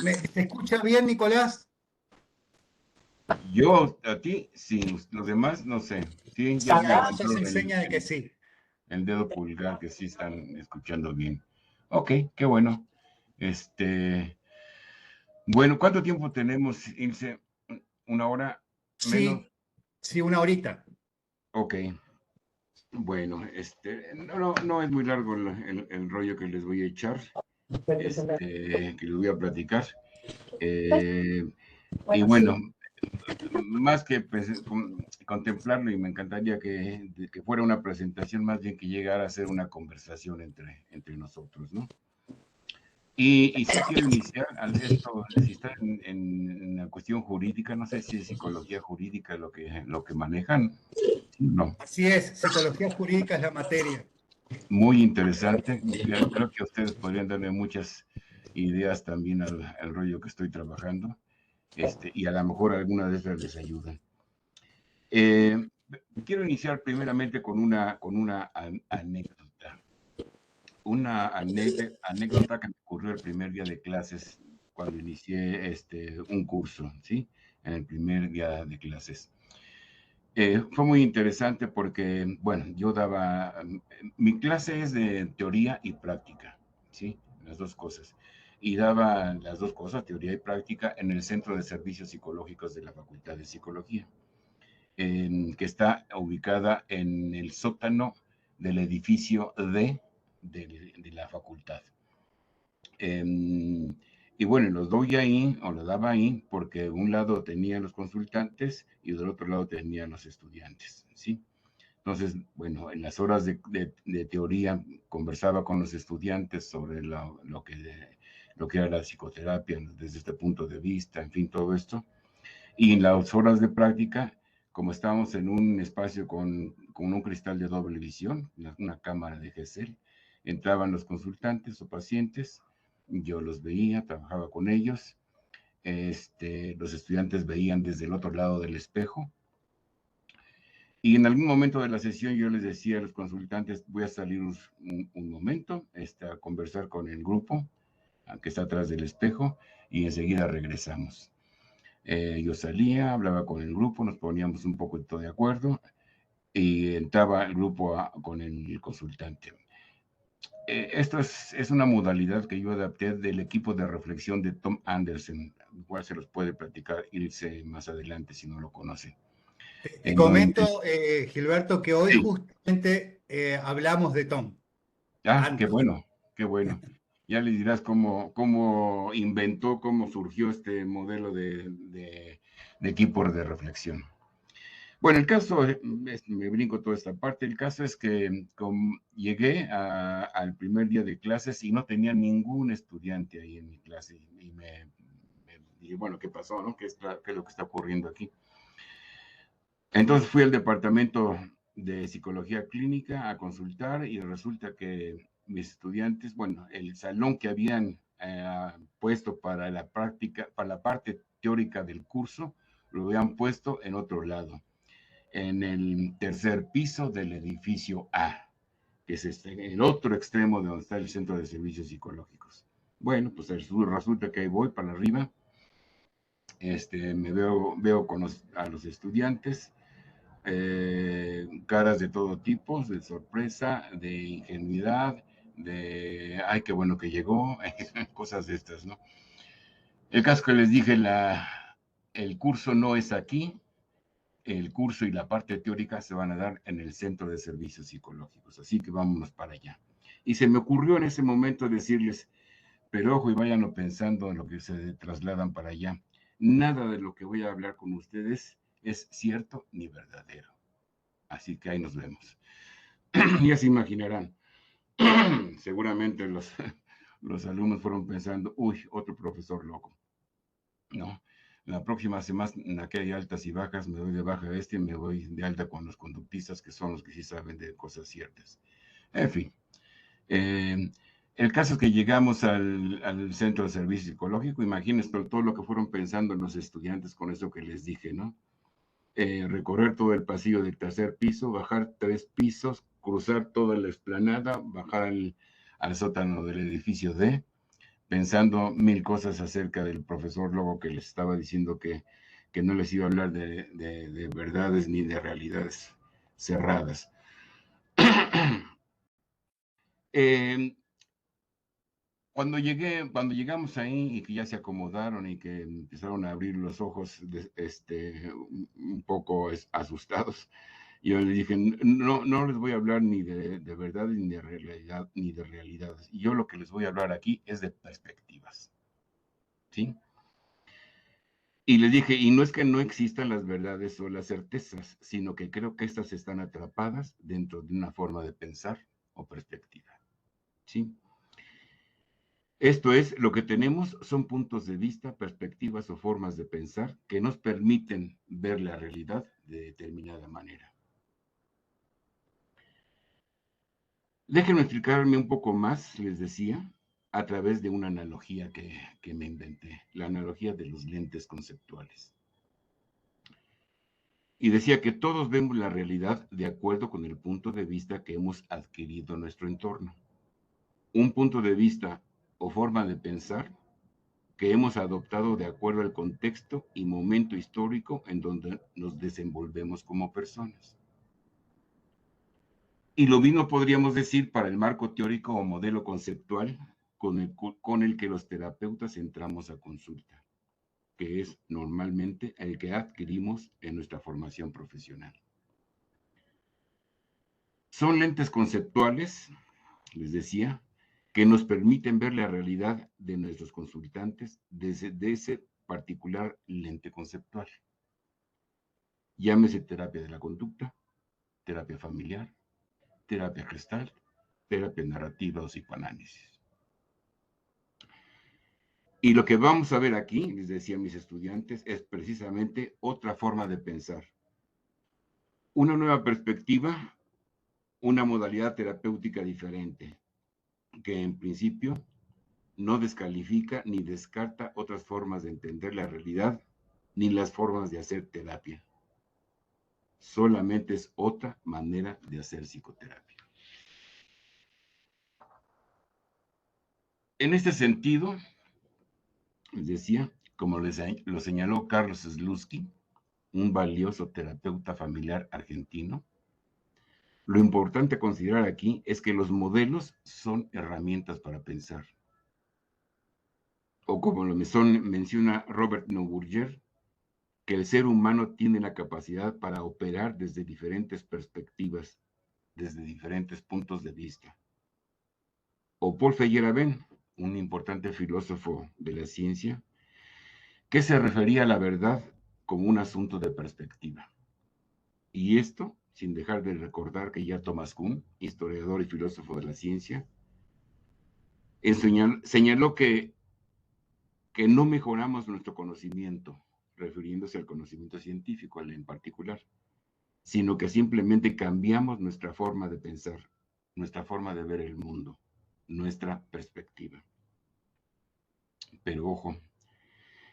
¿Se escucha bien, Nicolás? Yo, a ti, sí, los demás, no sé. Sí, ya me Acá ya se levantaron enseña de que sí. el dedo pulgar, que sí están escuchando bien. Ok, qué bueno. Bueno, ¿cuánto tiempo tenemos, Ilse? ¿Una hora menos? Sí, sí, una horita. Ok, bueno, no es muy largo el rollo que les voy a echar, que les voy a platicar. Eh, y bueno, más que contemplarlo, y me encantaría que fuera una presentación, más bien que llegara a ser una conversación entre nosotros, ¿no? Y sí quiero iniciar esto, si está en la cuestión jurídica, no sé si es psicología jurídica lo que manejan, no. Así es, psicología jurídica es la materia. Muy interesante, creo que ustedes podrían darle muchas ideas también al rollo que estoy trabajando, y a lo mejor alguna de esas les ayudan. Eh, Quiero iniciar primeramente con una anécdota. Una anécdota que me ocurrió el primer día de clases cuando inicié un curso, ¿sí? En el primer día de clases. Fue muy interesante porque, bueno, mi clase es de teoría y práctica, ¿sí? Las dos cosas. Y daba las dos cosas, teoría y práctica, en el Centro de Servicios Psicológicos de la Facultad de Psicología, que está ubicada en el sótano del edificio de la facultad. Y bueno, los doy ahí, o lo daba ahí, porque de un lado tenía los consultantes y del otro lado tenía los estudiantes, ¿sí? Entonces, bueno, en las horas de teoría conversaba con los estudiantes sobre lo que era la psicoterapia desde este punto de vista, en fin, todo esto. Y en las horas de práctica, como estábamos en un espacio con un cristal de doble visión, una cámara de GESEL, entraban los consultantes o pacientes, yo los veía, trabajaba con ellos, los estudiantes veían desde el otro lado del espejo, y en algún momento de la sesión yo les decía a los consultantes, voy a salir un momento a conversar con el grupo que está atrás del espejo, y enseguida regresamos. Yo salía, hablaba con el grupo, nos poníamos un poco de acuerdo y entraba el grupo con el consultante. Esto es una modalidad que yo adapté del equipo de reflexión de Tom Anderson, igual se los puede platicar, irse más adelante si no lo conocen. Te En donde, comento, Gilberto, que hoy sí, justamente hablamos de Tom qué Anderson. bueno, qué bueno. Ya le dirás cómo inventó, cómo surgió este modelo de equipo de reflexión. Bueno, el caso, me brinco toda esta parte, el caso es que llegué al primer día de clases y no tenía ningún estudiante ahí en mi clase, y me dije, bueno, ¿qué pasó, no? ¿Qué es lo que está ocurriendo aquí? Entonces fui al departamento de psicología clínica a consultar, y resulta que mis estudiantes, bueno, el salón que habían puesto para la práctica, para la parte teórica del curso, lo habían puesto en otro lado, en el tercer piso del edificio A, que es en el otro extremo de donde está el Centro de Servicios Psicológicos. Bueno, pues resulta que ahí voy para arriba, me veo a los estudiantes, caras de todo tipo, de sorpresa, de ingenuidad, ay, qué bueno que llegó, cosas de estas, ¿no? El caso que les dije, el curso no es aquí, el curso y la parte teórica se van a dar en el Centro de Servicios Psicológicos, así que vámonos para allá. Y se me ocurrió en ese momento decirles, pero ojo y váyanlo pensando en lo que se trasladan para allá. Nada de lo que voy a hablar con ustedes es cierto ni verdadero. Así que ahí nos vemos. Ya se imaginarán, seguramente los alumnos fueron pensando, uy, otro profesor loco. No, la próxima semana que hay altas y bajas, me doy de baja y me voy de alta con los conductistas, que son los que sí saben de cosas ciertas. En fin, eh, el caso es que llegamos al centro de servicio psicológico. Imagínense todo lo que fueron pensando los estudiantes con eso que les dije, ¿no? Recorrer todo el pasillo del tercer piso, bajar 3 pisos, cruzar toda la explanada, bajar al sótano del edificio D, pensando mil cosas acerca del profesor Lobo, que les estaba diciendo que no les iba a hablar de verdades ni de realidades cerradas. Cuando llegamos ahí y que ya se acomodaron y que empezaron a abrir los ojos un poco asustados, yo les dije, no les voy a hablar ni de verdad ni de realidades. Yo lo que les voy a hablar aquí es de perspectivas. ¿Sí? Y les dije, y no es que no existan las verdades o las certezas, sino que creo que estas están atrapadas dentro de una forma de pensar o perspectiva. ¿Sí? Esto es, lo que tenemos son puntos de vista, perspectivas o formas de pensar que nos permiten ver la realidad de determinada manera. Déjenme explicarme un poco más, les decía, a través de una analogía que me inventé, la analogía de los lentes conceptuales. Y decía que todos vemos la realidad de acuerdo con el punto de vista que hemos adquirido en nuestro entorno. Un punto de vista o forma de pensar que hemos adoptado de acuerdo al contexto y momento histórico en donde nos desenvolvemos como personas. Y lo mismo podríamos decir para el marco teórico o modelo conceptual con el que los terapeutas entramos a consulta, que es normalmente el que adquirimos en nuestra formación profesional. Son lentes conceptuales, les decía, que nos permiten ver la realidad de nuestros consultantes desde ese particular lente conceptual. Llámese terapia de la conducta, terapia familiar, terapia gestal, terapia narrativa o psicoanálisis. Y lo que vamos a ver aquí, les decía a mis estudiantes, es precisamente otra forma de pensar. Una nueva perspectiva, una modalidad terapéutica diferente, que en principio no descalifica ni descarta otras formas de entender la realidad ni las formas de hacer terapia. Solamente es otra manera de hacer psicoterapia. En este sentido, les decía, como lo señaló Carlos Slutsky, un valioso terapeuta familiar argentino, lo importante a considerar aquí es que los modelos son herramientas para pensar. O como lo menciona Robert Neuburger, que el ser humano tiene la capacidad para operar desde diferentes perspectivas, desde diferentes puntos de vista. O Paul Feyerabend, un importante filósofo de la ciencia, que se refería a la verdad como un asunto de perspectiva. Y esto sin dejar de recordar que ya Thomas Kuhn, historiador y filósofo de la ciencia, señaló que no mejoramos nuestro conocimiento, refiriéndose al conocimiento científico en particular, sino que simplemente cambiamos nuestra forma de pensar, nuestra forma de ver el mundo, nuestra perspectiva. Pero ojo,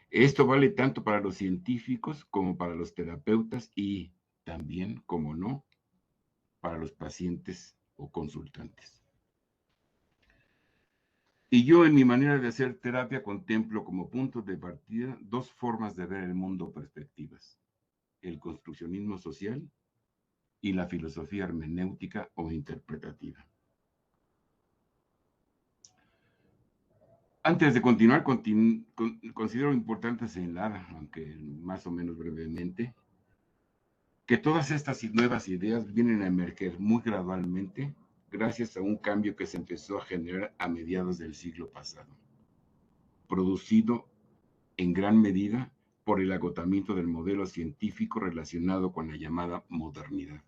esto vale tanto para los científicos como para los terapeutas y también, como no, para los pacientes o consultantes. Y yo en mi manera de hacer terapia contemplo como puntos de partida dos formas de ver el mundo o perspectivas: el construccionismo social y la filosofía hermenéutica o interpretativa. Antes de continuar, considero importante señalar, aunque más o menos brevemente, que todas estas nuevas ideas vienen a emerger muy gradualmente gracias a un cambio que se empezó a generar a mediados del siglo pasado, producido en gran medida por el agotamiento del modelo científico relacionado con la llamada modernidad,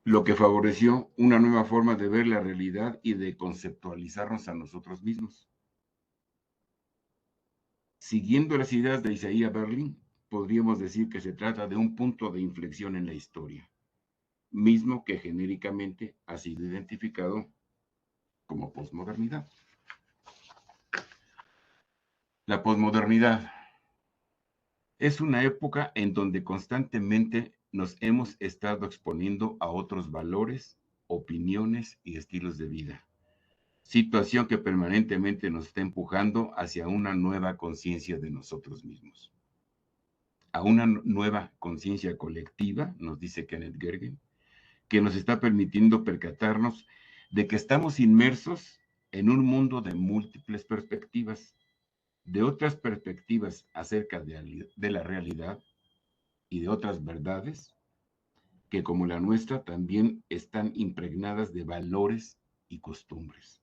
lo que favoreció una nueva forma de ver la realidad y de conceptualizarnos a nosotros mismos. Siguiendo las ideas de Isaiah Berlin, podríamos decir que se trata de un punto de inflexión en la historia, mismo que genéricamente ha sido identificado como posmodernidad. La posmodernidad es una época en donde constantemente nos hemos estado exponiendo a otros valores, opiniones y estilos de vida, situación que permanentemente nos está empujando hacia una nueva conciencia de nosotros mismos, a una nueva conciencia colectiva, nos dice Kenneth Gergen, que nos está permitiendo percatarnos de que estamos inmersos en un mundo de múltiples perspectivas, de otras perspectivas acerca de la realidad y de otras verdades que, como la nuestra, también están impregnadas de valores y costumbres.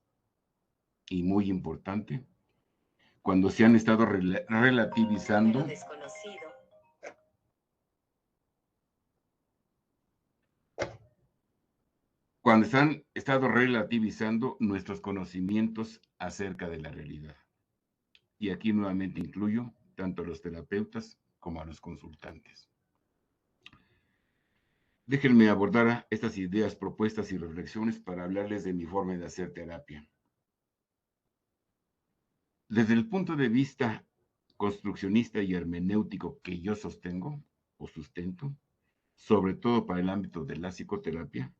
Y muy importante, cuando se han estado relativizando cuando se han estado relativizando nuestros conocimientos acerca de la realidad. Y aquí nuevamente incluyo tanto a los terapeutas como a los consultantes. Déjenme abordar estas ideas, propuestas y reflexiones para hablarles de mi forma de hacer terapia. Desde el punto de vista construccionista y hermenéutico que yo sostengo o sustento, sobre todo para el ámbito de la psicoterapia,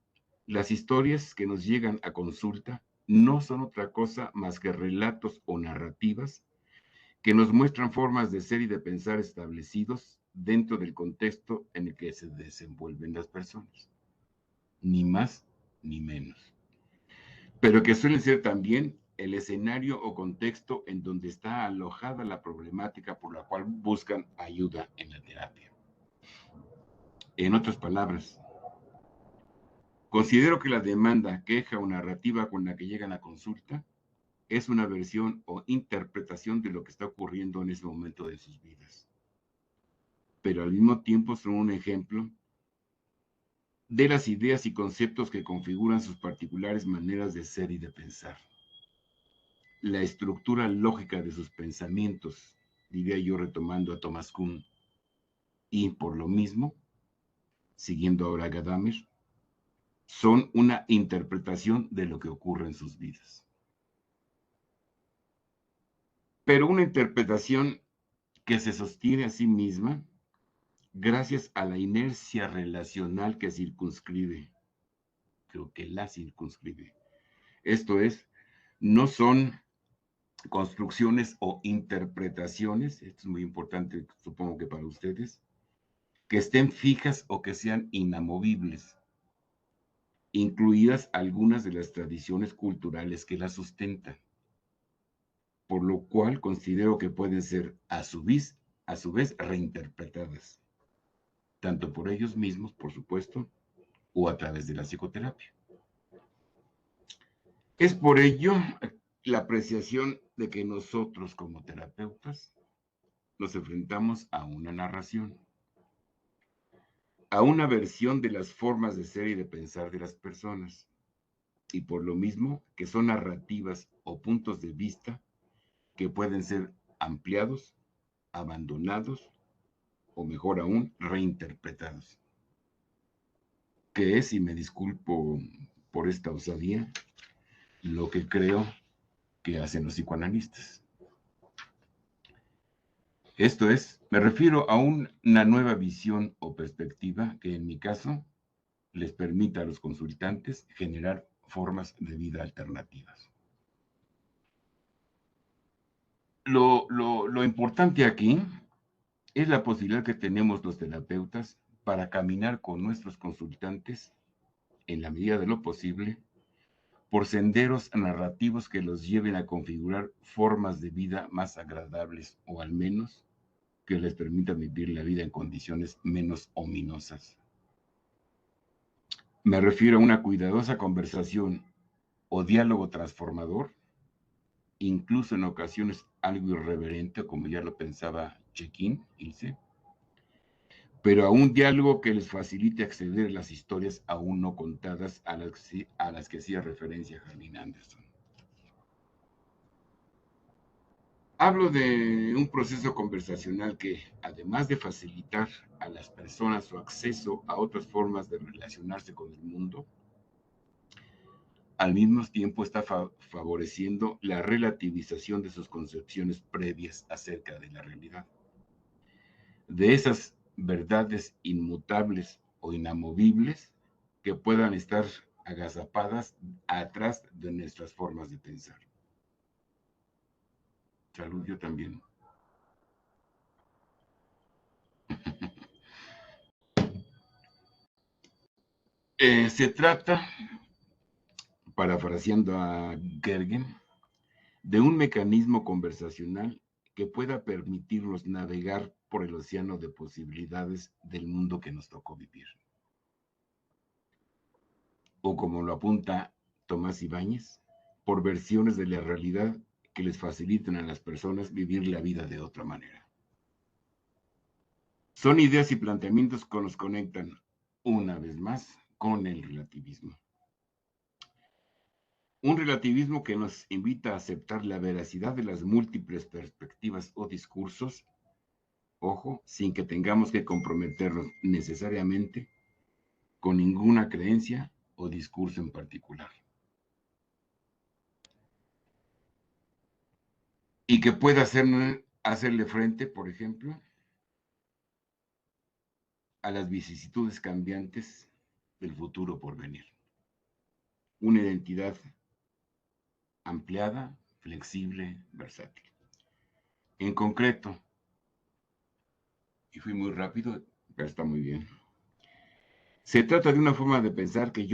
las historias que nos llegan a consulta no son otra cosa más que relatos o narrativas que nos muestran formas de ser y de pensar establecidos dentro del contexto en el que se desenvuelven las personas. Ni más ni menos. Pero que suelen ser también el escenario o contexto en donde está alojada la problemática por la cual buscan ayuda en la terapia. En otras palabras, considero que la demanda, queja o narrativa con la que llegan a consulta es una versión o interpretación de lo que está ocurriendo en ese momento de sus vidas. Pero al mismo tiempo son un ejemplo de las ideas y conceptos que configuran sus particulares maneras de ser y de pensar. La estructura lógica de sus pensamientos, diría yo retomando a Thomas Kuhn, y por lo mismo, siguiendo ahora a Gadamer, son una interpretación de lo que ocurre en sus vidas. Pero una interpretación que se sostiene a sí misma gracias a la inercia relacional que circunscribe, creo que la circunscribe. Esto es, no son construcciones o interpretaciones, esto es muy importante, supongo que para ustedes, que estén fijas o que sean inamovibles, incluidas algunas de las tradiciones culturales que las sustentan, por lo cual considero que pueden ser a su vez reinterpretadas, tanto por ellos mismos, por supuesto, o a través de la psicoterapia. Es por ello la apreciación de que nosotros como terapeutas nos enfrentamos a una narración, a una versión de las formas de ser y de pensar de las personas, y por lo mismo que son narrativas o puntos de vista que pueden ser ampliados, abandonados o mejor aún, reinterpretados. Que es, y me disculpo por esta osadía, lo que creo que hacen los psicoanalistas. Esto es, me refiero a una nueva visión o perspectiva que en mi caso les permita a los consultantes generar formas de vida alternativas. Lo importante aquí es la posibilidad que tenemos los terapeutas para caminar con nuestros consultantes, en la medida de lo posible, por senderos narrativos que los lleven a configurar formas de vida más agradables o al menos que les permitan vivir la vida en condiciones menos ominosas. Me refiero a una cuidadosa conversación o diálogo transformador, incluso en ocasiones algo irreverente, como ya lo pensaba Chequín, Ilse, pero a un diálogo que les facilite acceder a las historias aún no contadas a las que hacía referencia Janine Anderson. Hablo de un proceso conversacional que, además de facilitar a las personas su acceso a otras formas de relacionarse con el mundo, al mismo tiempo está favoreciendo la relativización de sus concepciones previas acerca de la realidad. De esas verdades inmutables o inamovibles que puedan estar agazapadas atrás de nuestras formas de pensar. Salud, yo también. Se trata, parafraseando a Gergen, de un mecanismo conversacional que pueda permitirnos navegar por el océano de posibilidades del mundo que nos tocó vivir. O como lo apunta Tomás Ibáñez, por versiones de la realidad que les faciliten a las personas vivir la vida de otra manera. Son ideas y planteamientos que nos conectan, una vez más, con el relativismo. Un relativismo que nos invita a aceptar la veracidad de las múltiples perspectivas o discursos, ojo, sin que tengamos que comprometernos necesariamente con ninguna creencia o discurso en particular. Y que pueda hacerle frente, por ejemplo, a las vicisitudes cambiantes del futuro por venir. Una identidad ampliada, flexible, versátil. En concreto, y fui muy rápido, pero está muy bien. Se trata de una forma de pensar que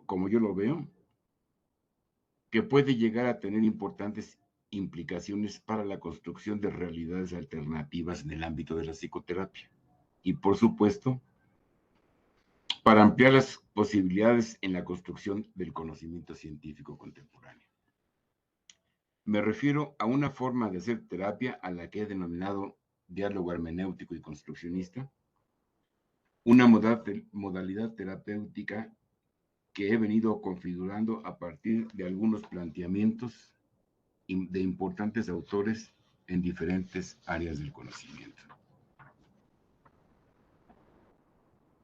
como yo lo veo, que puede llegar a tener importantes implicaciones para la construcción de realidades alternativas en el ámbito de la psicoterapia. Y por supuesto, para ampliar las posibilidades en la construcción del conocimiento científico contemporáneo. Me refiero a una forma de hacer terapia a la que he denominado diálogo hermenéutico y construccionista, una modalidad terapéutica que he venido configurando a partir de algunos planteamientos de importantes autores en diferentes áreas del conocimiento.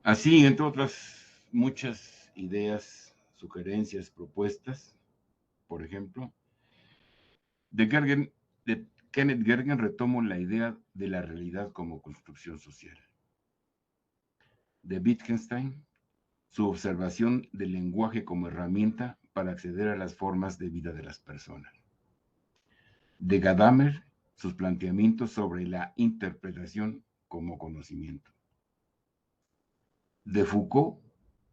Así, entre otras muchas ideas, sugerencias, propuestas, por ejemplo, de Kenneth Gergen retomo la idea de la realidad como construcción social. De Wittgenstein, su observación del lenguaje como herramienta para acceder a las formas de vida de las personas. De Gadamer, sus planteamientos sobre la interpretación como conocimiento. De Foucault,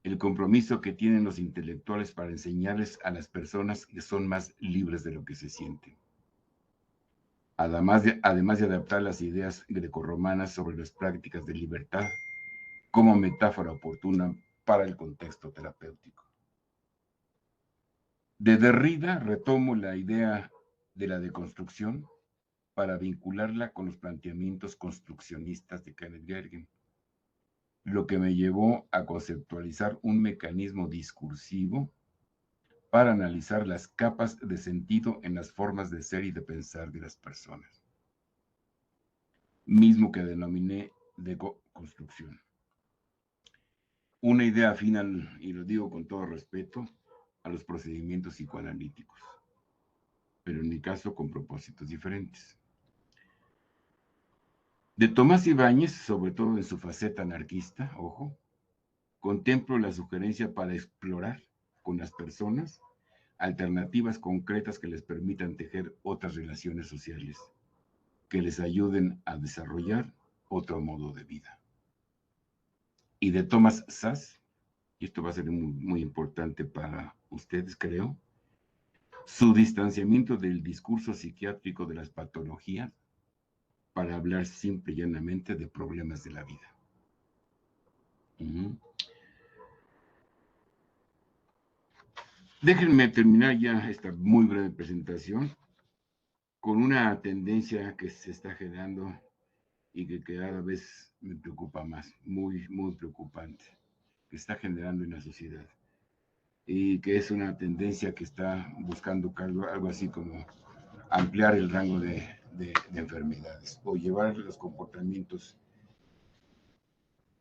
el compromiso que tienen los intelectuales para enseñarles a las personas que son más libres de lo que se sienten. Además de adaptar las ideas grecorromanas sobre las prácticas de libertad como metáfora oportuna para el contexto terapéutico. De Derrida retomo la idea de la deconstrucción para vincularla con los planteamientos construccionistas de Kenneth Gergen, lo que me llevó a conceptualizar un mecanismo discursivo para analizar las capas de sentido en las formas de ser y de pensar de las personas, mismo que denominé deconstrucción. Una idea afín, y lo digo con todo respeto, a los procedimientos psicoanalíticos, pero en mi caso con propósitos diferentes. De Tomás Ibáñez, sobre todo en su faceta anarquista, ojo, contemplo la sugerencia para explorar con las personas alternativas concretas que les permitan tejer otras relaciones sociales, que les ayuden a desarrollar otro modo de vida. Y de Thomas Szasz, y esto va a ser muy importante para ustedes, creo, su distanciamiento del discurso psiquiátrico de las patologías para hablar simple y llanamente de problemas de la vida. Déjenme terminar ya esta muy breve presentación con una tendencia que se está generando y que cada vez me preocupa más, muy, muy preocupante, que está generando en la sociedad y que es una tendencia que está buscando algo así como ampliar el rango de enfermedades o llevar los comportamientos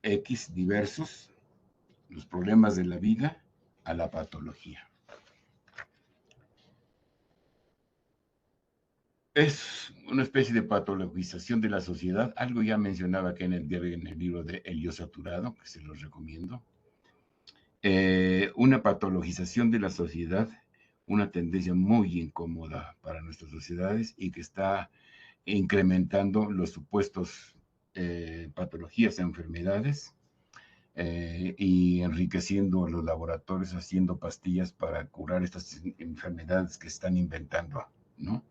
X diversos, los problemas de la vida, a la patología. Es una especie de patologización de la sociedad, algo ya mencionaba Kenneth Gergen en el libro de El Yo Saturado, que se los recomiendo, una patologización de la sociedad, una tendencia muy incómoda para nuestras sociedades y que está incrementando los supuestos patologías e enfermedades y enriqueciendo los laboratorios haciendo pastillas para curar estas enfermedades que están inventando, ¿no?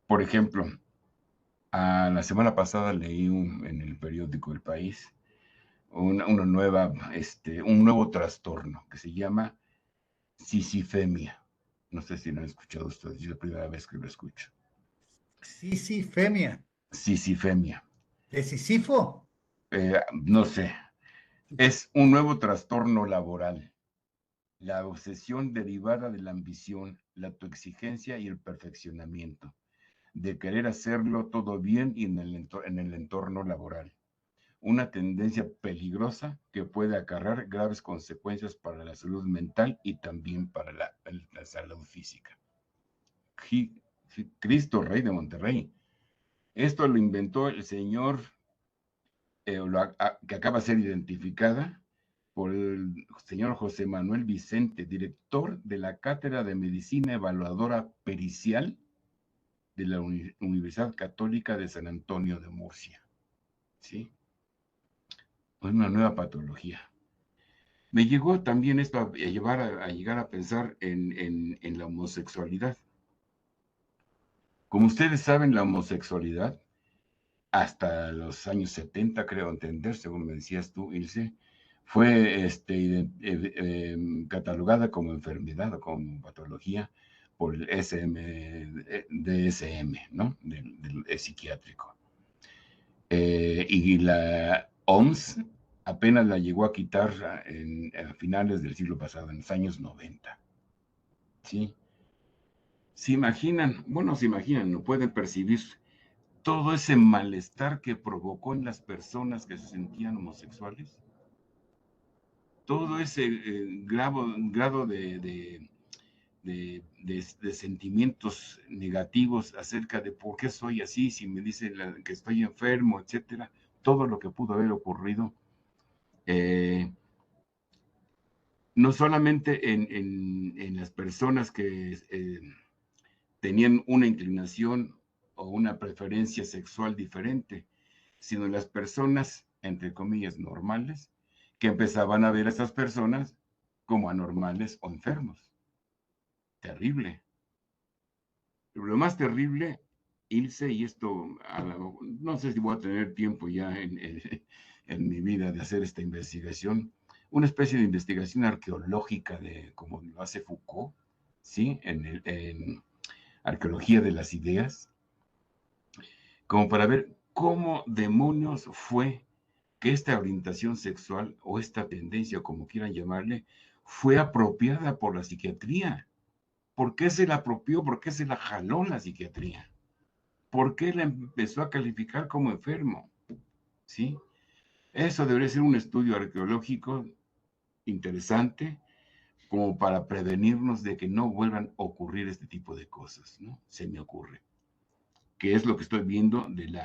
Por ejemplo, la semana pasada leí en el periódico El País un nuevo trastorno que se llama sisifemia. No sé si lo han escuchado ustedes, es la primera vez que lo escucho. Sisifemia. Sisifemia. ¿De Sísifo? No sé, es un nuevo trastorno laboral. La obsesión derivada de la ambición, la autoexigencia y el perfeccionamiento, de querer hacerlo todo bien y en el entorno laboral. Una tendencia peligrosa que puede acarrear graves consecuencias para la salud mental y también para la salud física. Cristo Rey de Monterrey. Esto lo inventó el señor que acaba de ser identificada por el señor José Manuel Vicente, director de la Cátedra de Medicina Evaluadora Pericial de la Universidad Católica de San Antonio de Murcia. ¿Sí? Es una nueva patología. Me llegó también esto a llegar a pensar en la homosexualidad. Como ustedes saben, la homosexualidad, hasta los años 70, creo entender, según me decías tú, Ilse, fue catalogada como enfermedad o como patología por el DSM, ¿no? Del psiquiátrico. Y la OMS apenas la llegó a quitar a finales del siglo pasado, en los años 90. ¿Sí? Se imaginan, no pueden percibir todo ese malestar que provocó en las personas que se sentían homosexuales, todo ese grado de sentimientos negativos acerca de por qué soy así, si me dicen que estoy enfermo, etcétera, todo lo que pudo haber ocurrido, no solamente en las personas que tenían una inclinación o una preferencia sexual diferente, sino en las personas, entre comillas, normales, que empezaban a ver a estas personas como anormales o enfermos. Terrible. Lo más terrible, Ilse, y esto, no sé si voy a tener tiempo ya en mi vida de hacer esta investigación, una especie de investigación arqueológica como lo hace Foucault, ¿sí? En Arqueología de las Ideas, como para ver cómo demonios fue que esta orientación sexual o esta tendencia, como quieran llamarle, fue apropiada por la psiquiatría. ¿Por qué se la apropió? ¿Por qué se la jaló la psiquiatría? ¿Por qué la empezó a calificar como enfermo? ¿Sí? Eso debería ser un estudio arqueológico interesante como para prevenirnos de que no vuelvan a ocurrir este tipo de cosas, ¿no? Se me ocurre. Que es lo que estoy viendo de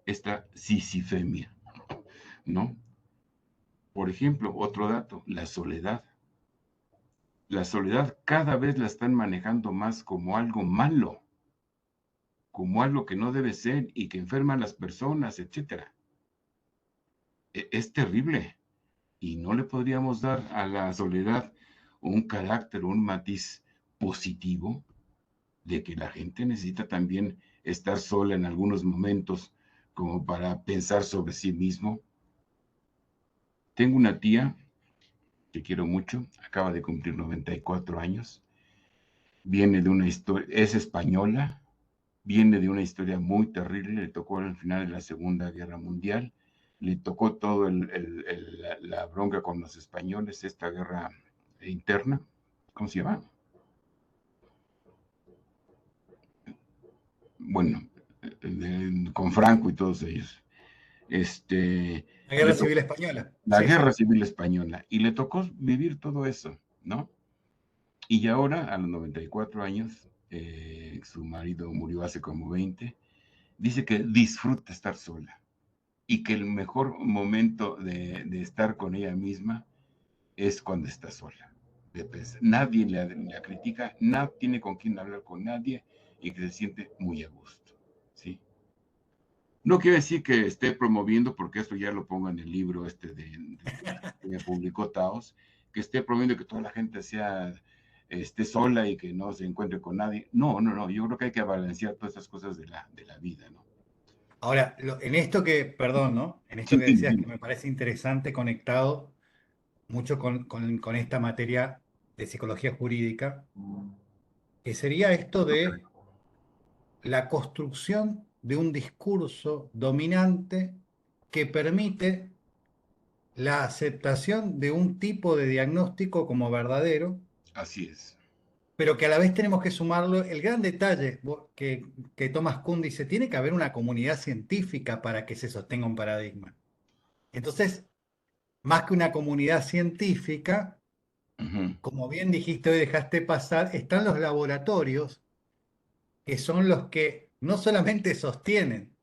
esta sisifemia, ¿no? Por ejemplo, otro dato, la soledad. La soledad cada vez la están manejando más como algo malo, como algo que no debe ser y que enferma a las personas, etcétera. Es terrible y no le podríamos dar a la soledad un carácter, un matiz positivo de que la gente necesita también estar sola en algunos momentos como para pensar sobre sí mismo. Tengo una tía que quiero mucho, acaba de cumplir 94 años, viene de una historia, es española, viene de una historia muy terrible, le tocó al final de la Segunda Guerra Mundial, le tocó todo la bronca con los españoles, esta guerra interna, ¿cómo se llama? Bueno, con Franco y todos ellos. La Guerra Civil Española. La Sí, Guerra sí. Civil Española, y le tocó vivir todo eso, ¿no? Y ahora, a los 94 años, su marido murió hace como 20, dice que disfruta estar sola y que el mejor momento de estar con ella misma es cuando está sola. Nadie la critica, nadie tiene con quién hablar con nadie y que se siente muy a gusto, ¿sí? No quiere decir que esté promoviendo, porque esto ya lo pongo en el libro que me publicó Taos, que esté promoviendo que toda la gente esté sola y que no se encuentre con nadie. No, no, no, yo creo que hay que balancear todas estas cosas de la vida, ¿no? Ahora, en esto que, perdón, ¿no? En esto Sí, que sí, decías sí. que me parece interesante, conectado mucho con esta materia de psicología jurídica, que sería esto de la construcción de un discurso dominante que permite la aceptación de un tipo de diagnóstico como verdadero, Así es. pero que a la vez tenemos que sumarlo. El gran detalle que Thomas Kuhn dice, tiene que haber una comunidad científica para que se sostenga un paradigma. Entonces, más que una comunidad científica, Ujú. como bien dijiste hoy, dejaste pasar, están los laboratorios, que son los que no solamente sostienen,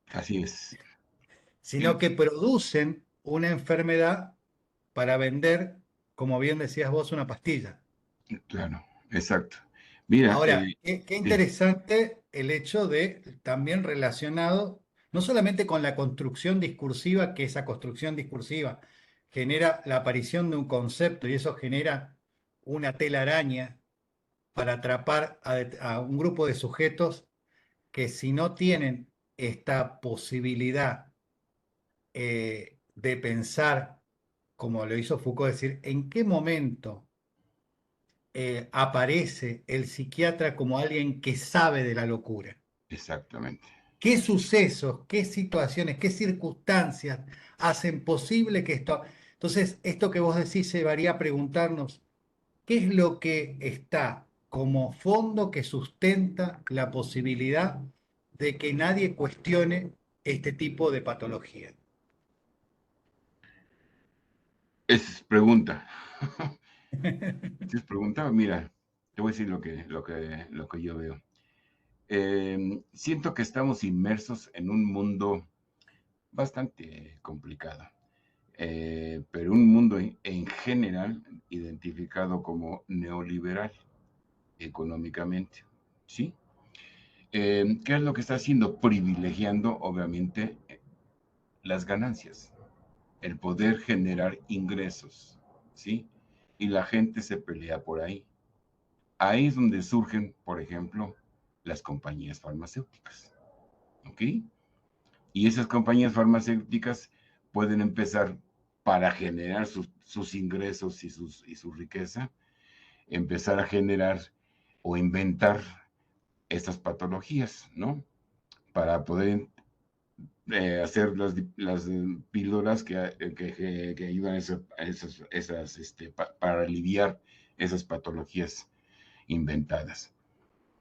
Así es. sino que producen una enfermedad para vender, como bien decías vos, una pastilla. Claro, exacto. Mira, Ahora, qué sí, interesante el hecho de también relacionado no solamente con la construcción discursiva, que esa construcción discursiva genera la aparición de un concepto y eso genera una telaraña para atrapar a un grupo de sujetos que si no tienen esta posibilidad de pensar, como lo hizo Foucault, decir, ¿en qué momento aparece el psiquiatra como alguien que sabe de la locura? exactamente. ¿Qué sucesos, qué situaciones, qué circunstancias hacen posible que esto... Entonces, esto que vos decís se varía a preguntarnos, ¿qué es lo que está como fondo que sustenta la posibilidad de que nadie cuestione este tipo de patología? Es pregunta. Si es pregunta, mira, te voy a decir lo que yo veo. Siento que estamos inmersos en un mundo bastante complicado, pero un mundo en general identificado como neoliberal económicamente, ¿sí? ¿Qué es lo que está haciendo? Privilegiando, obviamente, las ganancias, el poder generar ingresos, ¿sí? Y la gente se pelea por ahí. Ahí es donde surgen, por ejemplo, las compañías farmacéuticas, ¿ok? Y esas compañías farmacéuticas pueden empezar para generar sus ingresos y su riqueza, empezar a generar o inventar estas patologías, ¿no? Para poder hacer las píldoras que ayudan para aliviar esas patologías inventadas.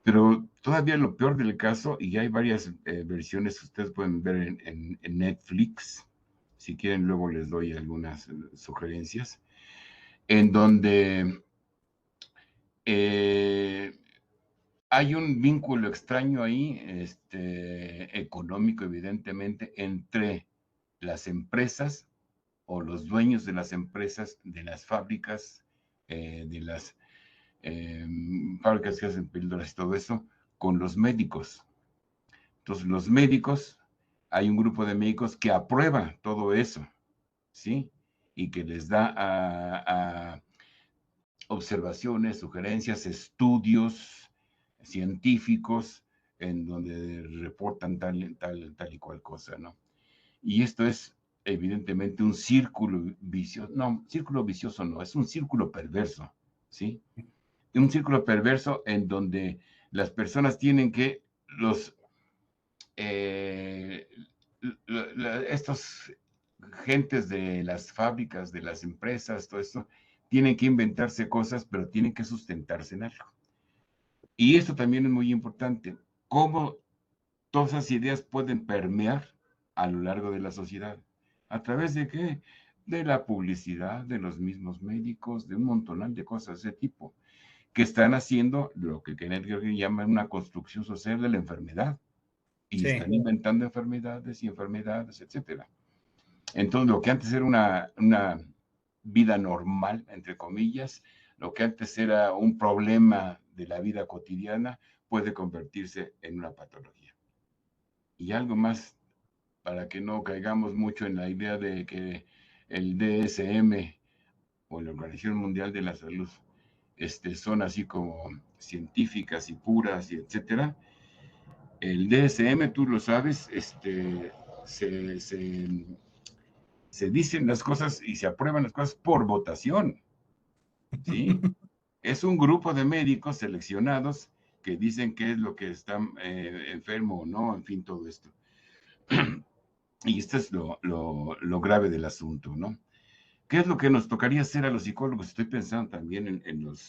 Pero todavía lo peor del caso, y hay varias versiones que ustedes pueden ver en Netflix, si quieren luego les doy algunas sugerencias, en donde eh, hay un vínculo extraño ahí, económico evidentemente, entre las empresas o los dueños de las empresas, de las fábricas, de las eh, fábricas que hacen píldoras y todo eso, con los médicos. Entonces, los médicos, hay un grupo de médicos que aprueba todo eso, ¿sí? Y que les da a observaciones, sugerencias, estudios científicos en donde reportan tal y cual cosa, ¿no? Y esto es evidentemente un círculo vicioso, no, círculo vicioso no, es un círculo perverso, ¿sí? Un círculo perverso en donde las personas tienen que, eh, estos gentes de las fábricas, de las empresas, todo esto, tienen que inventarse cosas, pero tienen que sustentarse en algo. Y esto también es muy importante, cómo todas esas ideas pueden permear a lo largo de la sociedad. ¿A través de qué? De la publicidad, de los mismos médicos, de un montonal de cosas de ese tipo, que están haciendo lo que Kenneth George llama una construcción social de la enfermedad. y están Sí. inventando enfermedades y enfermedades, etcétera. Entonces, lo que antes era una vida normal, entre comillas, lo que antes era un problema de la vida cotidiana, puede convertirse en una patología. Y algo más, para que no caigamos mucho en la idea de que el DSM o la Organización Mundial de la Salud son así como científicas y puras y etcétera. El DSM, tú lo sabes, se, se, se dicen las cosas y se aprueban las cosas por votación, ¿sí? Es un grupo de médicos seleccionados que dicen qué es lo que está enfermo o no, en fin, todo esto. Y esto es lo grave del asunto, ¿no? ¿Qué es lo que nos tocaría hacer a los psicólogos? Estoy pensando también en los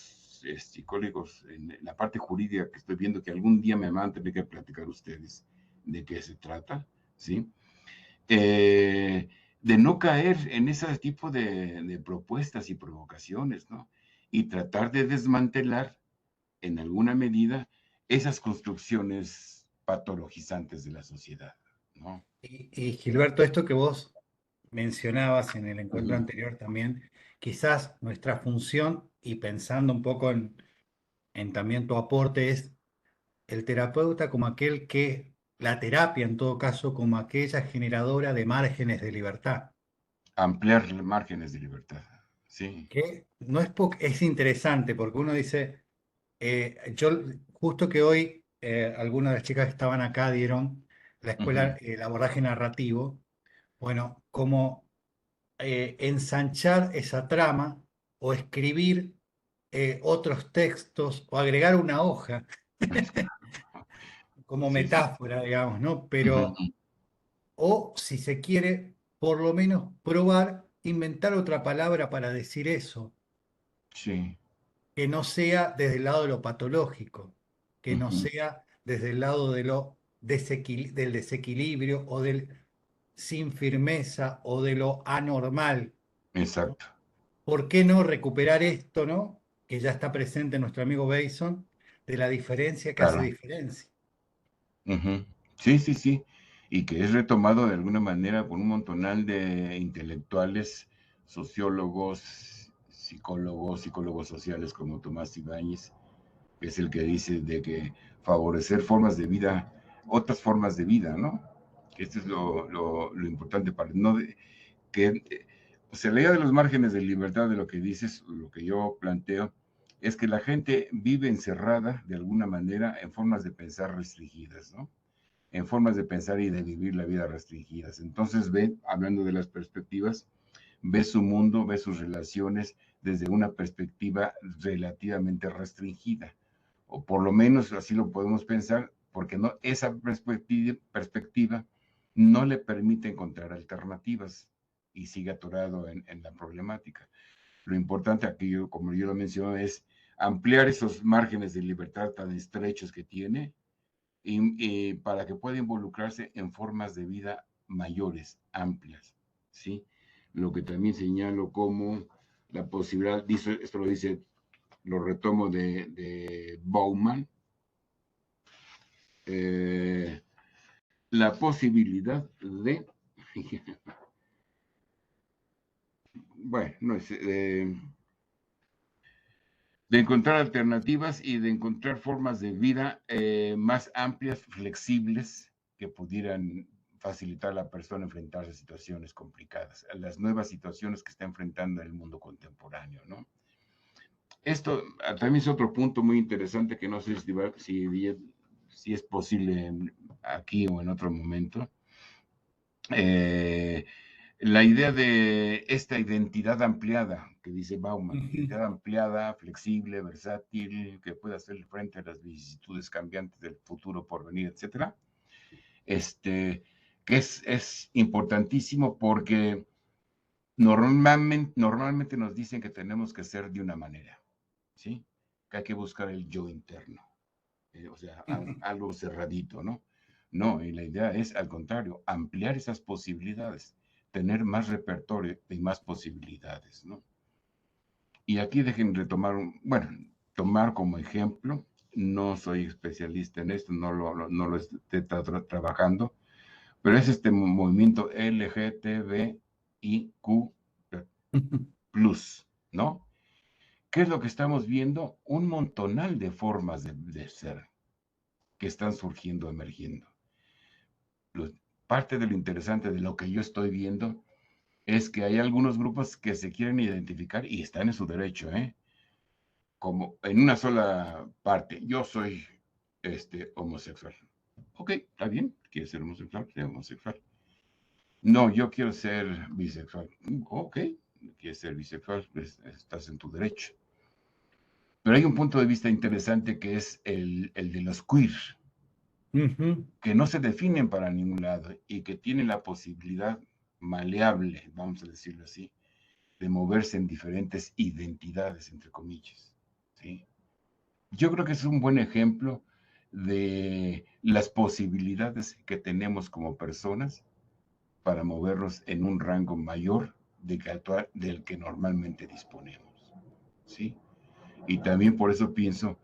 psicólogos, en la parte jurídica que estoy viendo que algún día me van a tener que platicar ustedes de qué se trata, ¿sí? De no caer en ese tipo de propuestas y provocaciones, ¿no? Y tratar de desmantelar en alguna medida esas construcciones patologizantes de la sociedad, ¿no? Y Gilberto, esto que vos mencionabas en el encuentro Ujú, anterior también, quizás nuestra función, y pensando un poco en también tu aporte, es el terapeuta como aquel que, la terapia en todo caso, como aquella generadora de márgenes de libertad, ampliar márgenes de libertad, sí. que no es, es interesante porque uno dice, yo justo que hoy algunas de las chicas que estaban acá dieron la escuela, Ujú, el abordaje narrativo, bueno, como ensanchar esa trama o escribir otros textos o agregar una hoja como sí, sí. metáfora, digamos, ¿no? Ujú, Pero, o si se quiere, por lo menos probar, inventar otra palabra para decir eso, sí. que no sea desde el lado de lo patológico, que no Ujú, sea desde el lado de lo del desequilibrio o del sin firmeza o de lo anormal, ¿no? exacto, ¿Por qué no recuperar esto, ¿no? Que ya está presente en nuestro amigo Bason, de la diferencia que hace claro. diferencia. Ujú. Sí, sí, sí. Y que es retomado de alguna manera por un montonal de intelectuales, sociólogos, psicólogos sociales como Tomás Ibáñez, que es el que dice de que favorecer formas de vida, otras formas de vida, ¿no? Que esto es lo importante para no que o sea, la idea de los márgenes de libertad de lo que dices, lo que yo planteo, es que la gente vive encerrada de alguna manera en formas de pensar restringidas, ¿no? En formas de pensar y de vivir la vida restringidas. Entonces ve, hablando de las perspectivas, ve su mundo, ve sus relaciones desde una perspectiva relativamente restringida, o por lo menos así lo podemos pensar, porque no, esa perspectiva no le permite encontrar alternativas y sigue atorado en la problemática. Lo importante aquí, como yo lo menciono, es ampliar esos márgenes de libertad tan estrechos que tiene y para que pueda involucrarse en formas de vida mayores, amplias, ¿sí? Lo que también señalo como la posibilidad, dice, esto lo dice, lo retomo de Bauman, eh, la posibilidad de, bueno, no es, de encontrar alternativas y de encontrar formas de vida más amplias, flexibles, que pudieran facilitar a la persona enfrentarse a situaciones complicadas, a las nuevas situaciones que está enfrentando el mundo contemporáneo, ¿no? Esto también es otro punto muy interesante que no sé si es posible aquí o en otro momento. Eh, la idea de esta identidad ampliada que dice Bauman, Ujú. identidad ampliada, flexible, versátil, que puede hacer frente a las vicisitudes cambiantes del futuro por venir, etcétera, que es importantísimo porque normalmente nos dicen que tenemos que ser de una manera, ¿sí? Que hay que buscar el yo interno, o sea, algo cerradito, ¿no? No, y la idea es, al contrario, ampliar esas posibilidades, tener más repertorio y más posibilidades, ¿no? Y aquí dejen retomar, bueno, tomar como ejemplo no soy especialista en esto, no lo estoy trabajando, pero es este movimiento LGTBIQ+, ¿no? ¿Qué es lo que estamos viendo? Un montonal de formas de ser que están surgiendo, emergiendo. Parte de lo interesante de lo que yo estoy viendo es que hay algunos grupos que se quieren identificar y están en su derecho, ¿eh? Como en una sola parte. Yo soy homosexual. Ok, está bien, quieres ser homosexual, sé homosexual. No, yo quiero ser bisexual. Ok, quieres ser bisexual, pues, estás en tu derecho. Pero hay un punto de vista interesante que es el de los queer, que no se definen para ningún lado y que tienen la posibilidad maleable, vamos a decirlo así, de moverse en diferentes identidades, entre comillas. ¿Sí? Yo creo que es un buen ejemplo de las posibilidades que tenemos como personas para movernos en un rango mayor del que normalmente disponemos. ¿Sí? Y también por eso pienso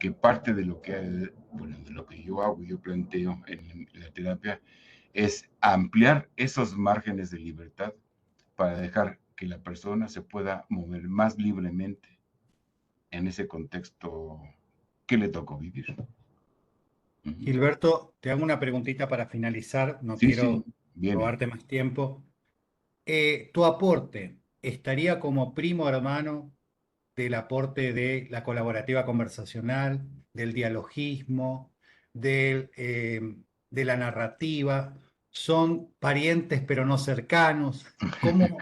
que parte de lo que, bueno, de lo que yo hago, yo planteo en la terapia, es ampliar esos márgenes de libertad para dejar que la persona se pueda mover más libremente en ese contexto que le tocó vivir. Uh-huh. Gilberto, te hago una preguntita para finalizar, no Sí, sí, quiero viene. robarte más tiempo. ¿Tu aporte estaría como primo hermano del aporte de la colaborativa conversacional, del dialogismo, de la narrativa? ¿Son parientes pero no cercanos? ¿Cómo?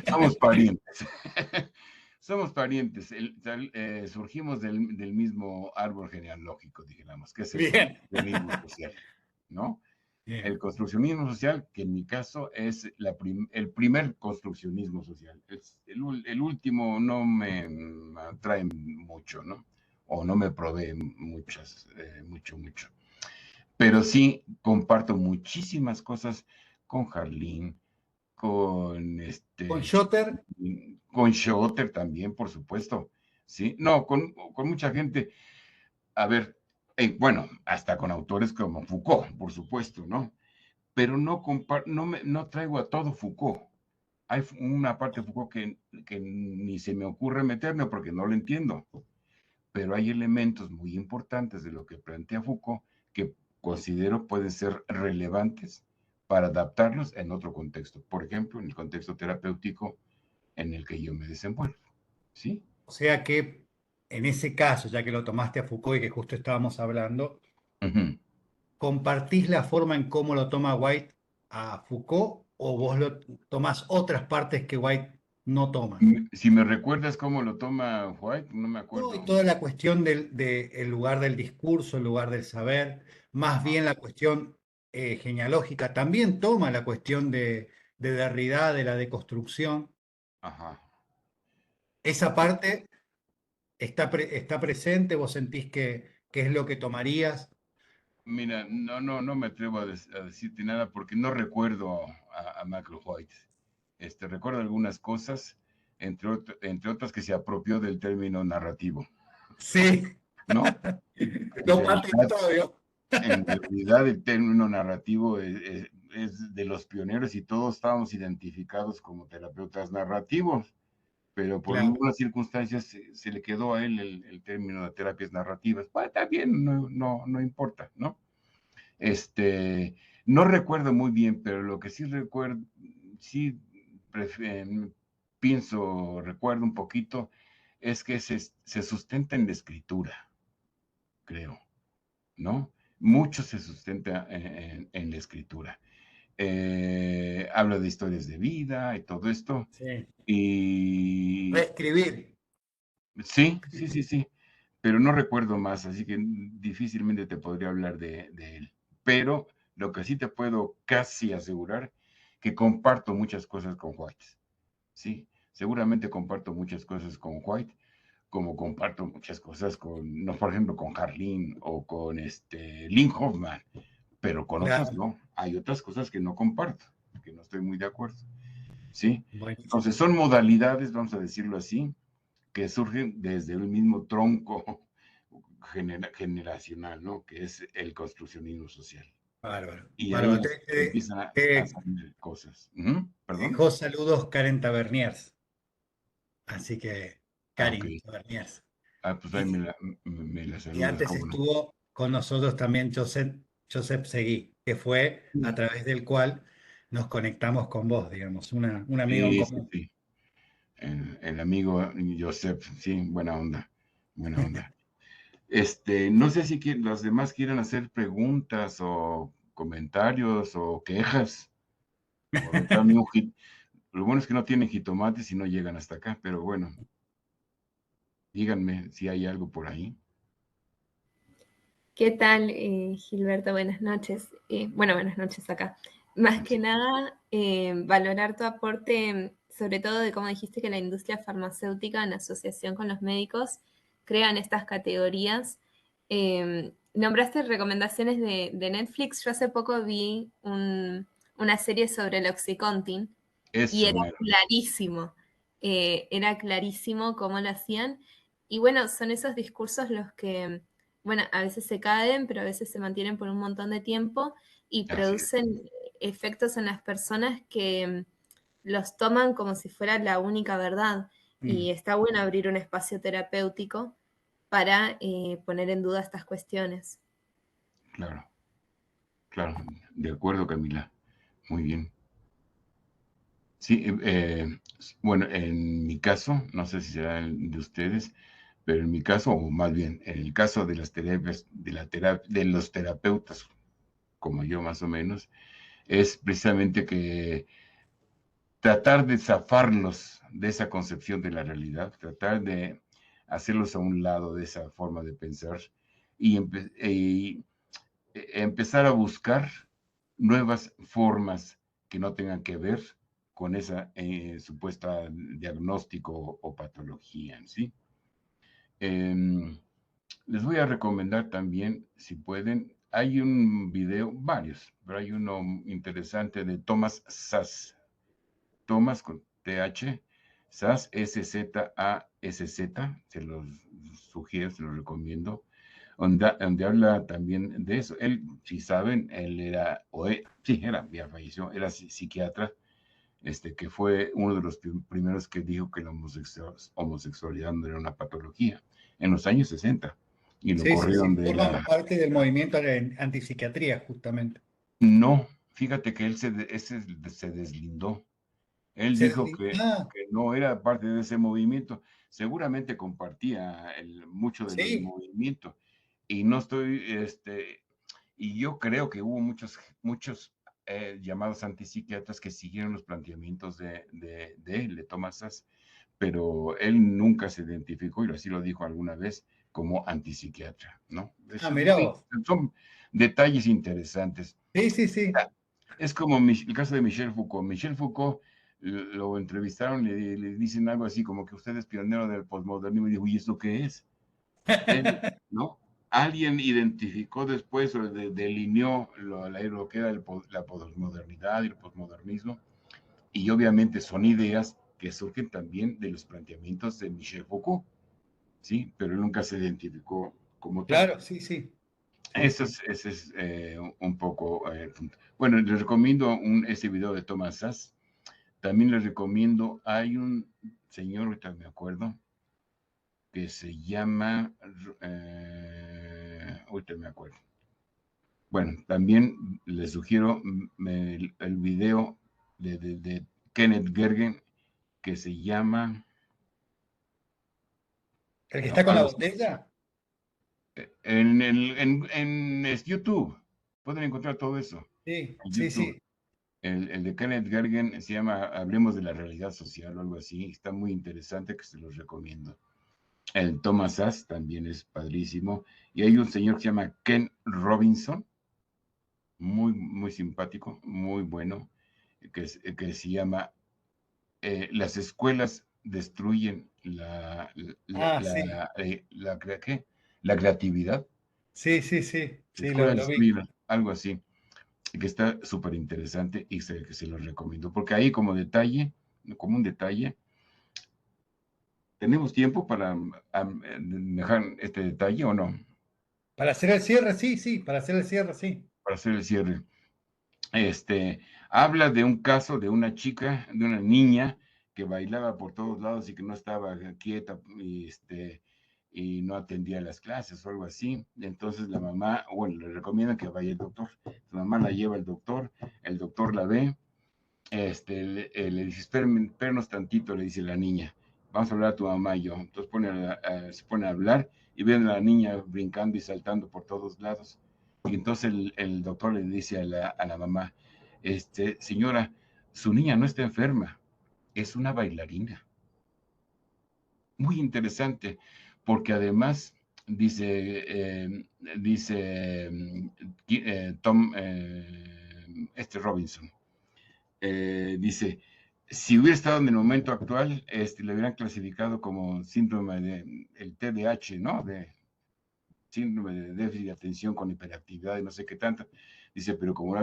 Somos parientes. Somos parientes. Surgimos del mismo árbol genealógico, digamos, que es el Bien. construccionismo social, ¿no? El Bien. construccionismo social, que en mi caso es el primer construccionismo social. El último no me atrae mucho, ¿no? O no me provee mucho. Pero sí comparto muchísimas cosas con Jarlín, con Con Schotter, con Schotter también, por supuesto, ¿sí? No, con mucha gente, a ver, bueno, hasta con autores como Foucault, por supuesto, ¿no? Pero no traigo a todo Foucault. Hay una parte de Foucault que ni se me ocurre meterme porque no lo entiendo, pero hay elementos muy importantes de lo que plantea Foucault que considero pueden ser relevantes para adaptarlos en otro contexto. Por ejemplo, en el contexto terapéutico en el que yo me desenvuelvo. ¿Sí? o sea que en ese caso, ya que lo tomaste a Foucault y que justo estábamos hablando, Uh-huh. ¿compartís la forma en cómo lo toma White a Foucault o vos lo tomás otras partes que White no toma? Si me recuerdas cómo lo toma White, no me No, acuerdo. y toda la cuestión el lugar del discurso, el lugar del saber, más Ajá, bien la cuestión genealógica, también toma la cuestión de Derrida, de la deconstrucción. ajá. Esa parte está presente, vos sentís que es lo que tomarías. Mira, no me atrevo a decirte nada porque no recuerdo a Michael White. Recuerdo algunas cosas, entre otras que se apropió del término narrativo, Sí, ¿no? En lo realidad, patentó, ¿vio? en realidad el término narrativo es de los pioneros y todos estábamos identificados como terapeutas narrativos, pero por Claro. algunas circunstancias se le quedó a él el término de terapias narrativas. Pues, está bien, no importa, ¿no? No recuerdo muy bien, pero lo que sí recuerdo, sí pienso, recuerdo un poquito, es que se sustenta en la escritura, creo, ¿no? Mucho se sustenta en la escritura. Habla de historias de vida y todo esto. Sí. Y Reescribir. sí, pero no recuerdo más, así que difícilmente te podría hablar de él. Pero lo que sí te puedo casi asegurar, que comparto muchas cosas con White, ¿sí? Seguramente comparto muchas cosas con White, como comparto muchas cosas con, no, por ejemplo, con Harlin o con Lynn Hoffman, pero con otros Claro. no. Hay otras cosas que no comparto, que no estoy muy de acuerdo, ¿sí? Buenísimo. Entonces son modalidades, vamos a decirlo así, que surgen desde el mismo tronco generacional, ¿no? Que es el construccionismo social. Bárbaro, Y ahí bárbaro. empiezan a Te salir cosas. ¿Perdón? dejó saludos Karen Taverniers. Así que, Ok. Karin Taverniers. Pues ahí Y, me la y saluda, antes ¿cómo no? estuvo con nosotros también Joseph Seguí, que fue a través del cual nos conectamos con vos, digamos, un amigo en Sí, sí, común. sí. El amigo Joseph, sí, buena onda, buena onda. No sé si los demás quieren hacer preguntas o comentarios o quejas o aventarme un hit. Lo bueno es que no tienen jitomates y no llegan hasta acá, pero bueno, díganme si hay algo por ahí. ¿Qué tal, Gilberto? Buenas noches. Bueno, buenas noches acá. Más que Sí, nada, valorar tu aporte, sobre todo de cómo dijiste que la industria farmacéutica, en asociación con los médicos, crean estas categorías. Nombraste recomendaciones de Netflix. Yo hace poco vi una serie sobre el Oxycontin y eso, mero. era clarísimo cómo lo hacían. Y bueno, son esos discursos los que bueno, a veces se caen, pero a veces se mantienen por un montón de tiempo y Así es. producen efectos en las personas que los toman como si fuera la única verdad. Mm. Y está bueno abrir un espacio terapéutico para poner en duda estas cuestiones. Claro, claro. De acuerdo, Camila. Muy bien. Sí, bueno, en mi caso, no sé si será el de ustedes, pero en mi caso, o más bien, en el caso de las terapias, de los terapeutas, como yo más o menos, es precisamente que tratar de zafarlos de esa concepción de la realidad, tratar de hacerlos a un lado de esa forma de pensar y empezar a buscar nuevas formas que no tengan que ver con esa supuesta diagnóstico o patología en sí. Les voy a recomendar también, si pueden, hay un video, varios, pero hay uno interesante de Thomas Sass. Thomas con TH, Sass, S-Z-A-S-Z, se los sugiero, se los recomiendo, donde habla también de eso. Él, si saben, él era, sí, ya falleció, era psiquiatra, que fue uno de los primeros que dijo que la homosexualidad no era una patología, en los años 60, y lo Sí, sí, sí. corrieron de Forma la... parte del movimiento de antipsiquiatría, justamente. No, fíjate que él se deslindó. Él dijo Ah, que no era parte de ese movimiento. Seguramente compartía mucho de lo del sí. movimiento. Y no estoy, y yo creo que hubo muchos llamados antipsiquiatras que siguieron los planteamientos de él, de Thomas Sass, pero él nunca se identificó, y así lo dijo alguna vez, como antipsiquiatra, ¿no? Ah, mirá vos. Son detalles interesantes. Sí, sí, sí. Es como el caso de Michel Foucault. Michel Foucault lo entrevistaron y le dicen algo así como que usted es pionero del posmodernismo y dijo, ¿y esto qué es? Él, ¿no? Alguien identificó después o delineó lo que era la posmodernidad y el posmodernismo y obviamente son ideas que surgen también de los planteamientos de Michel Foucault, ¿sí? Pero él nunca se identificó como tal. Claro, sí, sí. Sí, Eso sí. es, ese es un poco el punto. Bueno, les recomiendo ese video de Thomas Sass. También les recomiendo, hay un señor, ahorita me acuerdo, que se llama, ahorita me acuerdo. Bueno, también les sugiero el video de Kenneth Gergen que se llama, El que bueno, está con la algo así, botella. en YouTube. Pueden encontrar todo eso Sí, en sí, YouTube. sí. El de Kenneth Gergen se llama Hablemos de la realidad social o algo así. Está muy interesante que se los recomiendo. El Thomas Sass también es padrísimo. Y hay un señor que se llama Ken Robinson, muy, muy simpático, muy bueno, que se llama Las escuelas destruyen Ah, sí. ¿qué? La creatividad. Sí, sí, sí. Las Sí, escuelas lo vi. destruyen algo así. Que está súper interesante y que se los recomiendo. Porque ahí como detalle, como un detalle, ¿tenemos tiempo para dejar este detalle o no? Para hacer el cierre, sí, para hacer el cierre, sí. Para hacer el cierre. Habla de un caso de una chica, de una niña que bailaba por todos lados y que no estaba quieta y no atendía las clases o algo así. Entonces la mamá, bueno, le recomienda que vaya al doctor. Su mamá la lleva al doctor, el doctor la ve, le dice, espérenos tantito, le dice la niña, vamos a hablar a tu mamá y yo. Entonces se pone a hablar y ven a la niña brincando y saltando por todos lados. Y entonces el doctor le dice a la mamá, señora, su niña no está enferma, es una bailarina. Muy interesante, porque además dice Tom, Robinson, dice, si hubiera estado en el momento actual, le hubieran clasificado como síndrome de el TDAH, ¿no? De síndrome de déficit de atención con hiperactividad y no sé qué tanto. Dice, pero como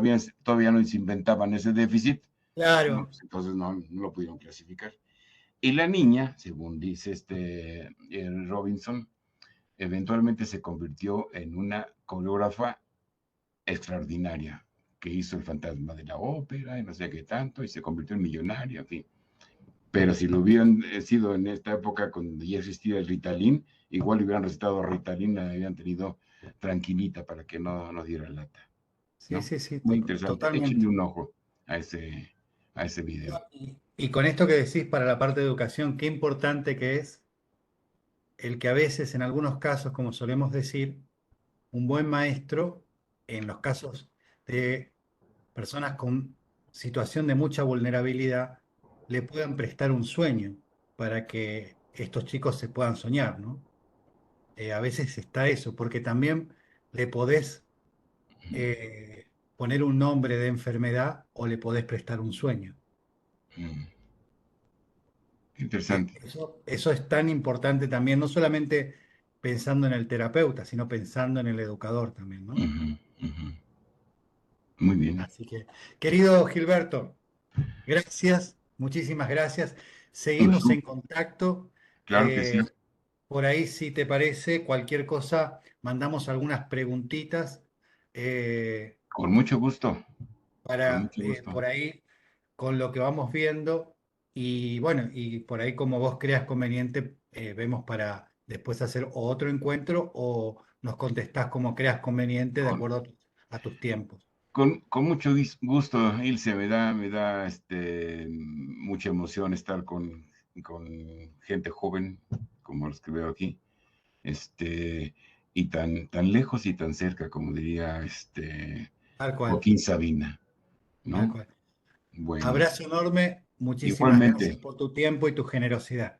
todavía no se inventaban ese déficit, no, Claro. pues entonces no lo pudieron clasificar. Y la niña, según dice Robinson, eventualmente se convirtió en una coreógrafa extraordinaria, que hizo el fantasma de la ópera y no sé qué tanto, y se convirtió en millonaria, en fin. Pero si lo hubieran sido en esta época, cuando ya existía el Ritalin, igual hubieran recetado Ritalin, la habían tenido tranquilita para que no diera lata, Sí, ¿no? sí, sí, Muy interesante. Échenle totalmente. un ojo a ese video. Y con esto que decís para la parte de educación, qué importante que es el que a veces, en algunos casos, como solemos decir, un buen maestro, en los casos de personas con situación de mucha vulnerabilidad, le puedan prestar un sueño para que estos chicos se puedan soñar, ¿no? A veces está eso, porque también le podés poner un nombre de enfermedad o le podés prestar un sueño. Mm, interesante. Eso es tan importante también, no solamente pensando en el terapeuta, sino pensando en el educador también, ¿no? Ujú, ujú. Muy bien. Así que, querido Gilberto, gracias, muchísimas gracias. Seguimos en contacto. Claro que sí, Por ahí, si te parece, cualquier cosa, mandamos algunas preguntitas con mucho gusto, con para mucho gusto. por ahí con lo que vamos viendo y bueno, y por ahí como vos creas conveniente, vemos para después hacer otro encuentro o nos contestás como creas conveniente de Con, acuerdo a tus tiempos. con mucho gusto, Ilse, me da mucha emoción estar con gente joven, como los que veo aquí, este, y tan lejos y tan cerca, como diría Tal cual, Joaquín Sabina, tal ¿no? cual. Bueno, Abrazo enorme, muchísimas gracias igualmente, por tu tiempo y tu generosidad.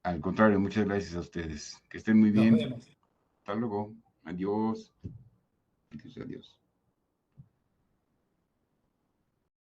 al contrario, muchas gracias a ustedes. Que estén muy Nos bien. vemos. Hasta luego. Adiós. Adiós.